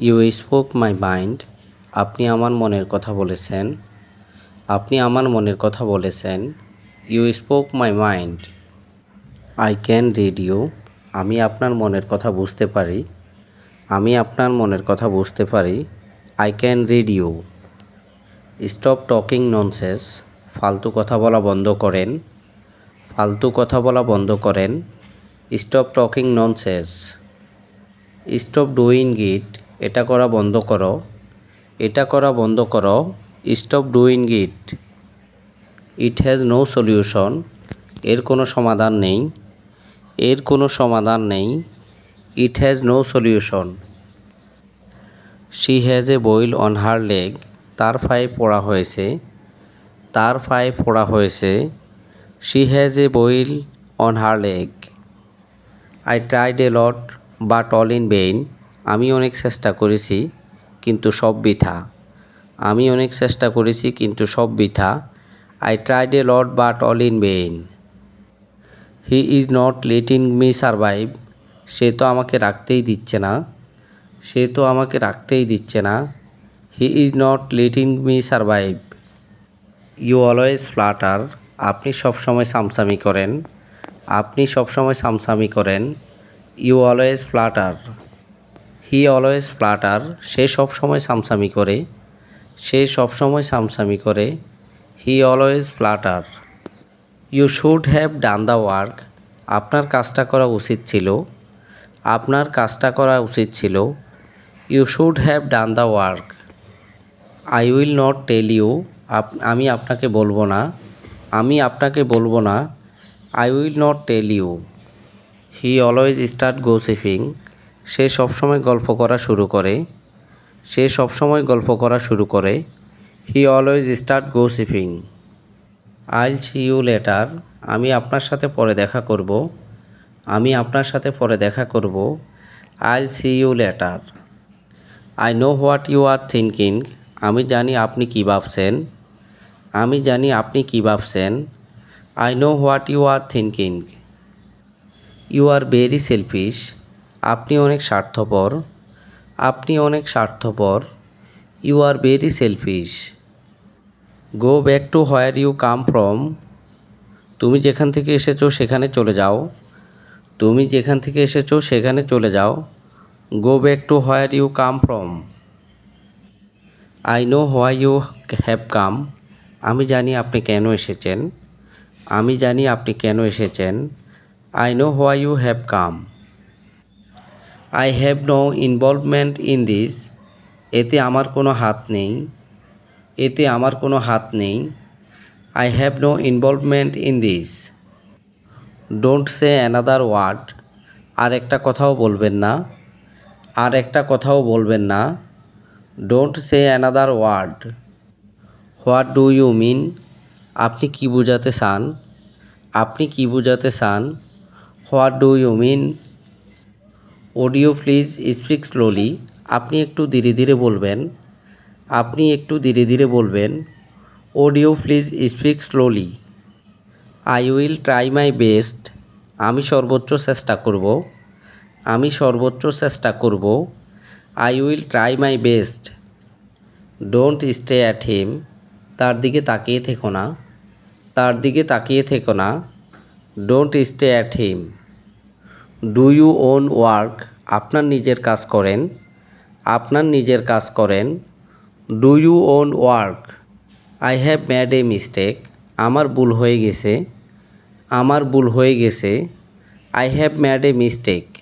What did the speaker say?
You spoke my mind. আপনি আমার মনের কথা বলেছেন। আপনি আমার মনের কথা বলেছেন। You spoke my mind. I can read you. আমি আপনার মনের কথা বুঝতে পারি। আমি আপনার মনের কথা বুঝতে পারি। I can read you. Stop talking nonsense. ফালতু কথা বলা বন্ধ করেন। ফালতু কথা বলা বন্ধ করেন। Stop talking nonsense. Stop doing it. এটা করা বন্ধ করো। এটা করা বন্ধ করো। Stop doing it. It has no solution. এর কোনো সমাধান নেই। এর কোনো সমাধান নেই। It has no solution. She has a boil on her leg. তার পায়ে পোড়া হয়েছে। তার পায়ে পোড়া হয়েছে। She has a boil on her leg. I tried a lot but all in vain. আমি অনেক চেষ্টা করেছি কিন্তু সব বৃথা। আমি অনেক চেষ্টা করেছি কিন্তু সব বৃথা। I tried a lot but all in vain. He is not letting me survive. সে তো আমাকে রাখতেই দিচ্ছে না। সে তো আমাকে রাখতেই দিচ্ছে না। He is not letting me survive. You always flatter. আপনি সবসময় সামসামি করেন। আপনি সবসময় সামসামি করেন। You always flatter. He always flatter. সে সবসময় সামসামি করে। সে সবসময় সামসামি করে। He always flatter. You should have done the work. আপনার কাজটা করা উচিত ছিল। আপনার কাজটা করা উচিত ছিল। You should have done the work. I will not tell you. আমি আপনাকে বলবো না। আমি আপনাকে বলবো না। I will not tell you. He always start gossiping. সে সবসময় গল্প করা শুরু করে। সে সবসময় গল্প করা শুরু করে। He always start gossiping. I'll see you later. আমি আপনার সাথে পরে দেখা করব। আমি আপনার সাথে পরে দেখা করব। I'll see you later. I know what you are thinking. আমি জানি আপনি কী ভাবছেন। আমি জানি আপনি কী ভাবছেন। I know what you are thinking. You are very selfish. আপনি অনেক স্বার্থপর। আপনি অনেক স্বার্থপর। You are very selfish. Go back to where you come from. তুমি যেখান থেকে এসেছো সেখানে চলে যাও। তুমি যেখান থেকে এসেছো সেখানে চলে যাও। Go back to where you come from. I know why you have come. আমি জানি আপনি কেন এসেছেন। আমি জানি আপনি কেন এসেছেন। I know why you have come. I have no involvement in this. এতে আমার কোনো হাত নেই। এতে আমার কোনো হাত নেই। I have no involvement in this. Don't say another word. আর একটা কথাও বলবেন না। আর একটা কথাও বলবেন না। Don't say another word. What do you mean. আপনি কি বোঝাতে চান। আপনি কি বোঝাতে চান। What do you mean. Audio please speak slowly. আপনি একটু ধীরে ধীরে বলবেন। আপনি একটু ধীরে ধীরে বলবেন। Audio please speak slowly. I will try my best. আমি সর্বোচ্চ চেষ্টা করব। আমি সর্বোচ্চ চেষ্টা করব। I will try my best. Don't stay at হিম। তার দিকে তাকিয়ে থেকো না। তার দিকে তাকিয়ে থেকো না। Don't stay at him. Do you own work. আপনার নিজের কাজ করেন। আপনার নিজের কাজ করেন। Do you own work. I have made a mistake. আমার ভুল হয়ে গেছে। আমার ভুল হয়ে গেছে। I have made a mistake.